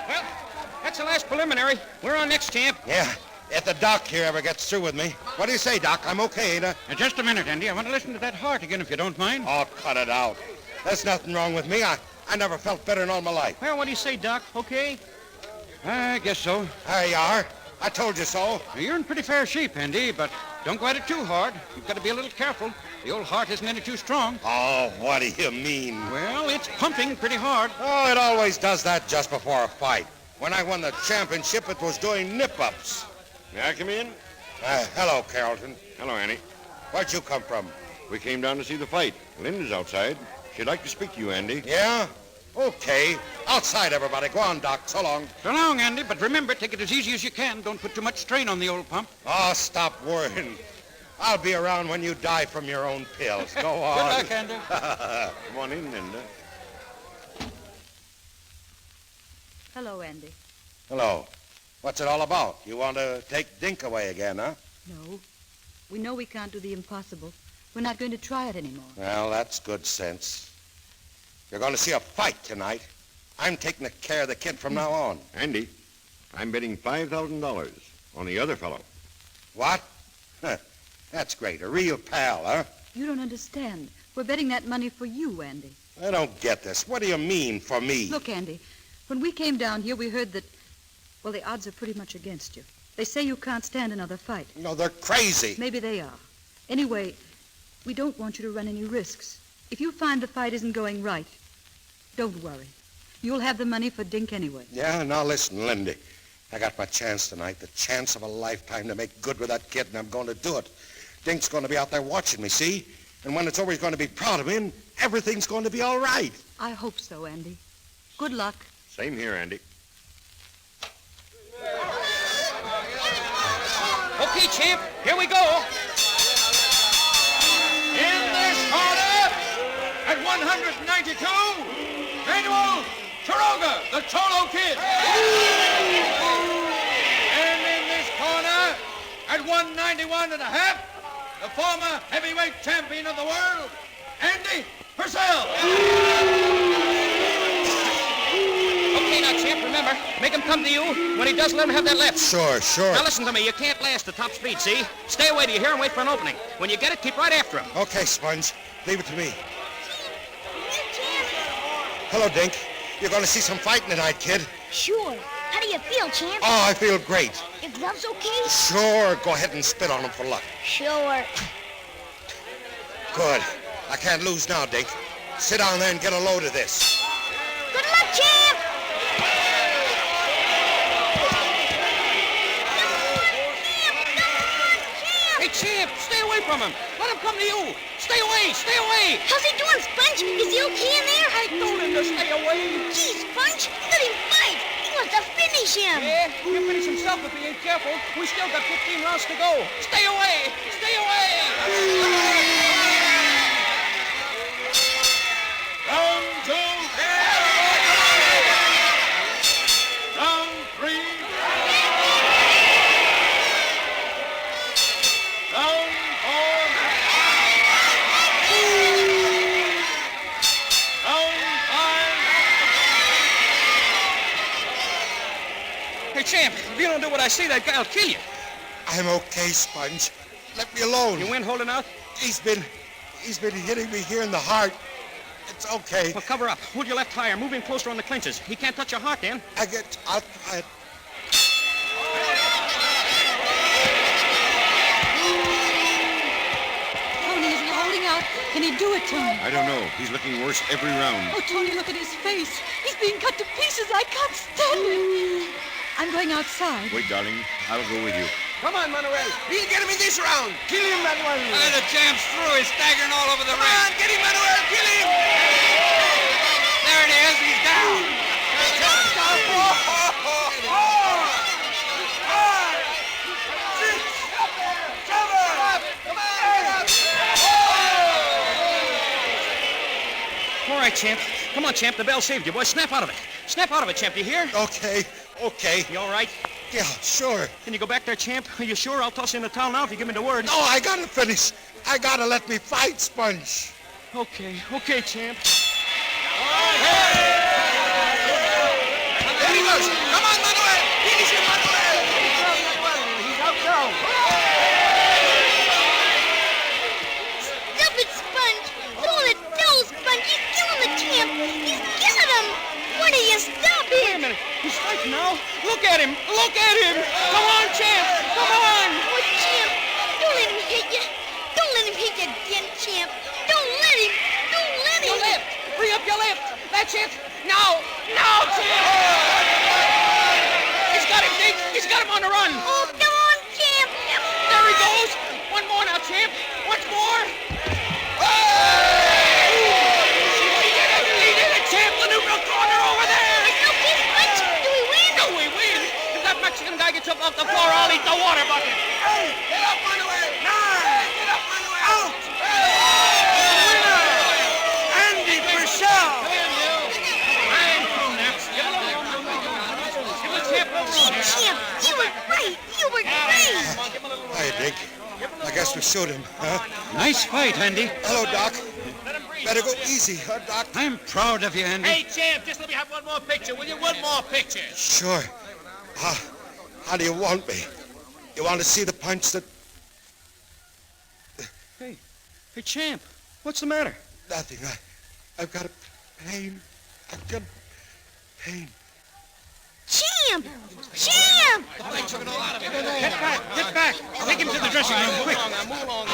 Well, that's the last preliminary. We're on next, champ. Yeah. If the doc here ever gets through with me. What do you say, Doc? I'm okay, ain't I? Now, just a minute, Andy. I want to listen to that heart again, if you don't mind. Oh, cut it out. There's nothing wrong with me. I never felt better in all my life. Well, what do you say, Doc? Okay? I guess so. There you are. I told you so. Now, you're in pretty fair shape, Andy, but don't go at it too hard. You've got to be a little careful. The old heart isn't any too strong. Oh, what do you mean? Well, it's pumping pretty hard. Oh, it always does that just before a fight. When I won the championship, it was doing nip-ups. May I come in? Hello, Carrollton. Hello, Annie. Where'd you come from? We came down to see the fight. Linda's outside. She'd like to speak to you, Andy. Yeah? Okay. Outside, everybody. Go on, Doc. So long. So long, Andy, but remember, take it as easy as you can. Don't put too much strain on the old pump. Oh, stop worrying. I'll be around when you die from your own pills. Go on. Good luck, Andy. Come on in, Linda. Hello, Andy. Hello. What's it all about? You want to take Dink away again, huh? No. We know we can't do the impossible. We're not going to try it anymore. Well, that's good sense. You're going to see a fight tonight. I'm taking care of the kid from now on. Andy, I'm betting $5,000 on the other fellow. What? Huh. That's great. A real pal, huh? You don't understand. We're betting that money for you, Andy. I don't get this. What do you mean, for me? Look, Andy, when we came down here, we heard that, well, the odds are pretty much against you. They say you can't stand another fight. No, they're crazy. Maybe they are. Anyway, we don't want you to run any risks. If you find the fight isn't going right, don't worry. You'll have the money for Dink anyway. Yeah, now listen, Lindy. I got my chance tonight, the chance of a lifetime to make good with that kid, and I'm going to do it. Dink's going to be out there watching me, see? And when it's over, he's going to be proud of me, and everything's going to be all right. I hope so, Andy. Good luck. Same here, Andy. Okay, champ, here we go. In this corner, at 192, Manuel Quiroga, the Cholo Kid. And in this corner, at 191 and a half, the former heavyweight champion of the world, Andy Purcell. Okay, now, champ, remember, make him come to you. When he does, let him have that left. Sure. Now, listen to me. You can't last at top speed, see? Stay away, do you hear, and wait for an opening. When you get it, keep right after him. Okay, Sponge. Leave it to me. Hello, Dink. You're going to see some fighting tonight, kid. Sure. How do you feel, champ? Oh, I feel great. Your gloves okay? Sure. Go ahead and spit on them for luck. Sure. Good. I can't lose now, Dink. Sit down there and get a load of this. Good luck, champ! Hey, champ, stay away from him. Let him come to you. Stay away, stay away. How's he doing, Sponge? Is he okay in there? I told him to stay away. Gee, Sponge, let him fight. He wants to finish him. Yeah, he'll finish himself if he ain't careful. We still got 15 rounds to go. Stay away, stay away. Round 2. Round 3. Round 4. Round 5. Hey, champ, if you don't do what I say, that guy'll kill you. I'm okay, Sponge. Let me alone. You win holding out? He's been hitting me here in the heart. It's okay. Well, cover up. Hold your left higher. Move him closer on the clinches. He can't touch your heart then. I'll try it. Tony, is he holding out? Can he do it, Tony? I don't know. He's looking worse every round. Oh, Tony, look at his face. He's being cut to pieces. I can't stand it. I'm going outside. Wait, darling. I'll go with you. Come on, Manuel. He'll get him in this round. Kill him, Manuel. The champ's through. He's staggering all over the ring. Come on, get him, Manuel. Kill him. There it is. He's down. All right, champ. Come on, champ. The bell saved you, boy. Snap out of it. Snap out of it, champ. You hear? Okay. You all right? Yeah, sure. Can you go back there, champ? Are you sure? I'll toss you in the towel now if you give me the word. No, I gotta finish. I gotta let me fight, Sponge. Okay, champ. There he goes. Come on, Manuel. Finish him, Manuel. He's out now. Stop it, Sponge. Hold it, no, Sponge. He's killing the champ. He's killing him. Why do you stop him? Wait a minute. He's fighting now. Look at him. Look at him. Come on, champ. Come on. Oh, champ, don't let him hit you. Don't let him hit you again, champ. Don't let him. Don't let him. Your left. Free up your left. That's it. Now, champ. He's got him, Dink. He's got him on the run. Oh, come on, champ. There he goes. One more now, champ. Once more. He did it, champ. The neutral corner over there. Okay, Sponge. Do we win? No, we win. If that Mexican guy gets up off the floor, I'll eat the water bucket. Hey, get up, Manuel. Get up, Manuel. Out. Andy Purcell. Champ, you were great. You were great. Hi, Dink. I guess we showed him, huh? Nice fight, Andy. Hello, Doc. Better go easy, huh, Doc? I'm proud of you, Andy. Hey, champ, just let me have one more picture, will you? One more picture. Sure. How do you want me? You want to see the punch that... Hey, champ. What's the matter? Nothing. I've got a pain. I've got pain. Champ! Champ! Get back. Take him to the dressing room, quick. Move along.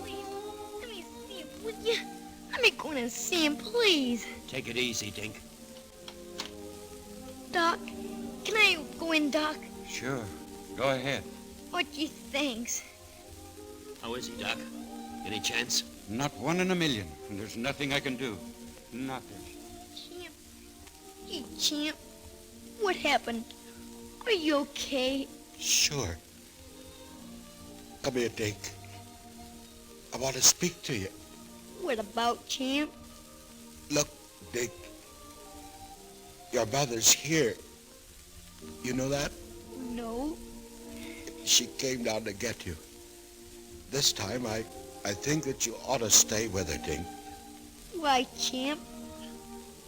Please, let me see him, would you? Let me go in and see him, please. Take it easy, Dink. Doc, can I go in, Doc? Sure. Go ahead. Oh, gee, thanks. How is he, Doc? Any chance? Not one in a million, and there's nothing I can do. Nothing. Champ. Gee, Champ. What happened? Are you okay? Sure. Come here, Dink. I want to speak to you. What about, Champ? Look, Dink. Your mother's here. You know that? No. She came down to get you. This time, I think that you ought to stay with her, Dink. Why, Champ?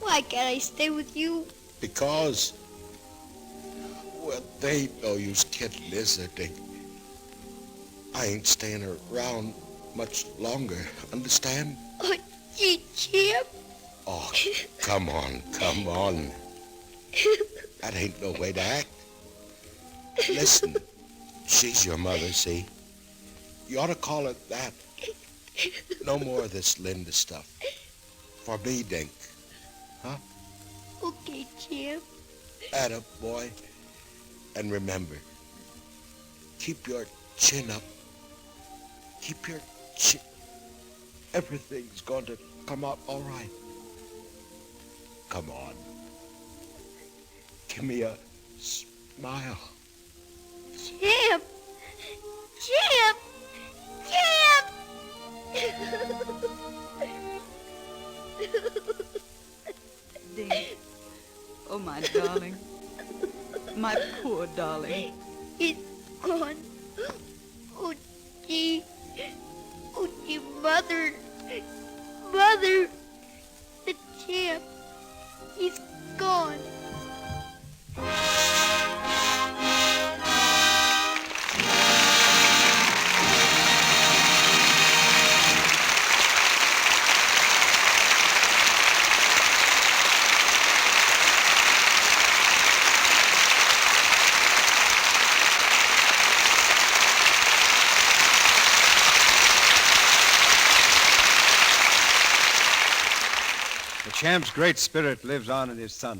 Why can't I stay with you? Because, well, they ain't no use kidding, is there, Dink? I ain't staying around much longer, understand? Oh, gee, Champ. Oh, come on. That ain't no way to act. Listen, she's your mother, see? You ought to call it that. No more of this Linda stuff. For me, Dink. Huh? Okay, Champ. Atta boy. And remember, keep your chin up. Keep your chin. Everything's going to come out all right. Come on. Give me a smile. Champ! Champ! Champ! Dink. Oh, my darling. My poor darling. He's gone. Oh, gee. Oh, gee, Mother. Mother. The champ. He's gone. champ's great spirit lives on in his son.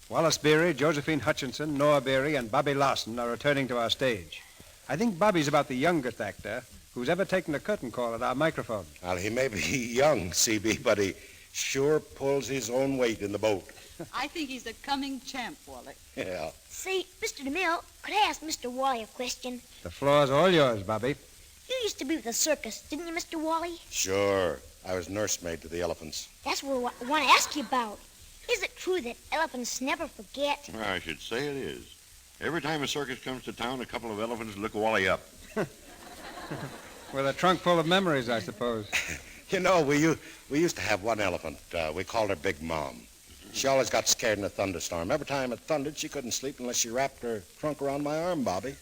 Wallace Beery, Josephine Hutchinson, Noah Beery, and Bobby Larson are returning to our stage. I think Bobby's about the youngest actor who's ever taken a curtain call at our microphone. Well, he may be young, CB, but he sure pulls his own weight in the boat. I think he's a coming champ, Wally. Yeah. Say, Mr. DeMille, could I ask Mr. Wally a question? The floor's all yours, Bobby. You used to be with the circus, didn't you, Mr. Wally? Sure. I was nursemaid to the elephants. That's what I want to ask you about. Is it true that elephants never forget? I should say it is. Every time a circus comes to town, a couple of elephants look Wally up. With a trunk full of memories, I suppose. You know, we used to have one elephant. We called her Big Mom. She always got scared in a thunderstorm. Every time it thundered, she couldn't sleep unless she wrapped her trunk around my arm, Bobby.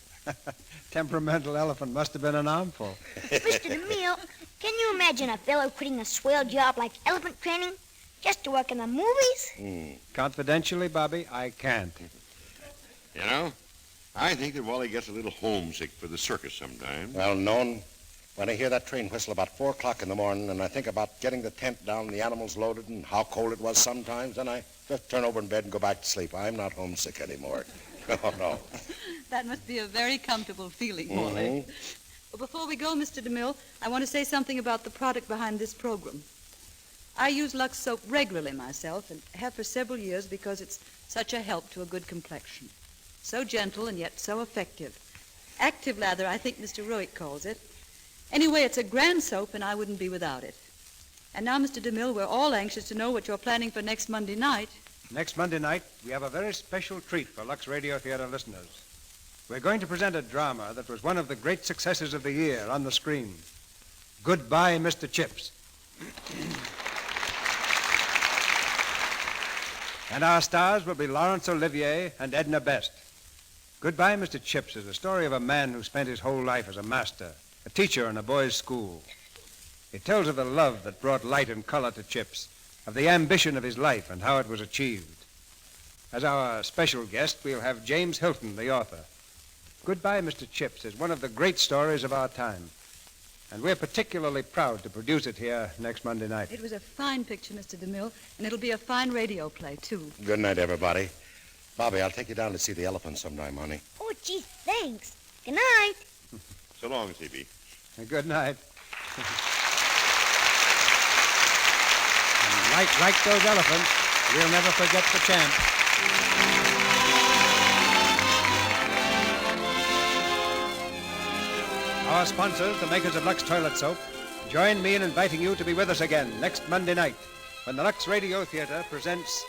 Temperamental elephant must have been an armful. Mr. DeMille, can you imagine a fellow quitting a swell job like elephant training just to work in the movies? Confidentially, Bobby, I can't. You know, I think that Wally gets a little homesick for the circus sometimes. Well, known. When I hear that train whistle about 4 o'clock in the morning and I think about getting the tent down and the animals loaded and how cold it was sometimes, then I just turn over in bed and go back to sleep. I'm not homesick anymore. Oh, no. That must be a very comfortable feeling, Wally. Well, before we go, Mr. DeMille, I want to say something about the product behind this program. I use Lux soap regularly myself and have for several years because it's such a help to a good complexion. So gentle and yet so effective. Active lather, I think Mr. Roick calls it. Anyway, it's a grand soap, and I wouldn't be without it. And now, Mr. DeMille, we're all anxious to know what you're planning for next Monday night. Next Monday night, we have a very special treat for Lux Radio Theatre listeners. We're going to present a drama that was one of the great successes of the year on the screen. Goodbye, Mr. Chips. And our stars will be Laurence Olivier and Edna Best. Goodbye, Mr. Chips is the story of a man who spent his whole life as a master, a teacher in a boys' school. It tells of the love that brought light and color to Chips, of the ambition of his life and how it was achieved. As our special guest, we'll have James Hilton, the author. Goodbye, Mr. Chips is one of the great stories of our time, and we're particularly proud to produce it here next Monday night. It was a fine picture, Mr. DeMille, and it'll be a fine radio play, too. Good night, everybody. Bobby, I'll take you down to see the elephants sometime, honey. Oh, gee, thanks. Good night. So long, CB. Good night. And like those elephants, we'll never forget the champ. Our sponsors, the makers of Lux Toilet Soap, join me in inviting you to be with us again next Monday night when the Lux Radio Theatre presents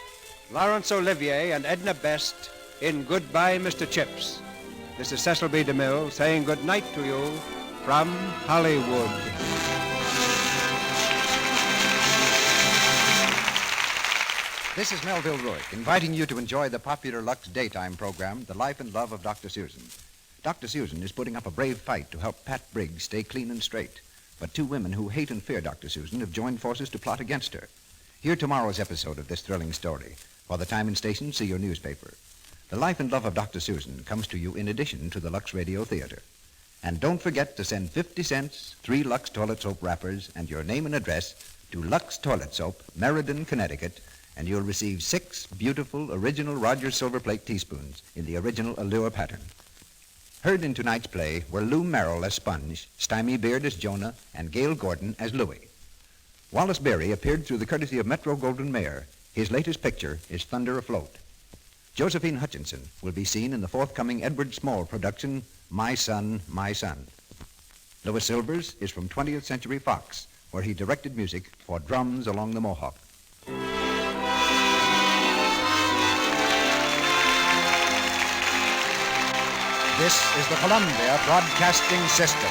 Laurence Olivier and Edna Best in Goodbye, Mr. Chips. This is Cecil B. DeMille saying good night to you from Hollywood. This is Melville Roick, inviting you to enjoy the popular Lux daytime program, The Life and Love of Dr. Susan. Dr. Susan is putting up a brave fight to help Pat Briggs stay clean and straight. But 2 women who hate and fear Dr. Susan have joined forces to plot against her. Hear tomorrow's episode of this thrilling story. For the time and station, see your newspaper. The Life and Love of Dr. Susan comes to you in addition to the Lux Radio Theatre. And don't forget to send 50 cents, 3 Lux Toilet Soap wrappers, and your name and address to Lux Toilet Soap, Meriden, Connecticut, and you'll receive 6 beautiful original Rogers silver plate teaspoons in the original Allure pattern. Heard in tonight's play were Lou Merrill as Sponge, Stymie Beard as Jonah, and Gail Gordon as Louie. Wallace Beery appeared through the courtesy of Metro-Goldwyn-Mayer. His latest picture is Thunder Afloat. Josephine Hutchinson will be seen in the forthcoming Edward Small production, My Son, My Son. Louis Silvers is from 20th Century Fox, where he directed music for Drums Along the Mohawk. This is the Columbia Broadcasting System.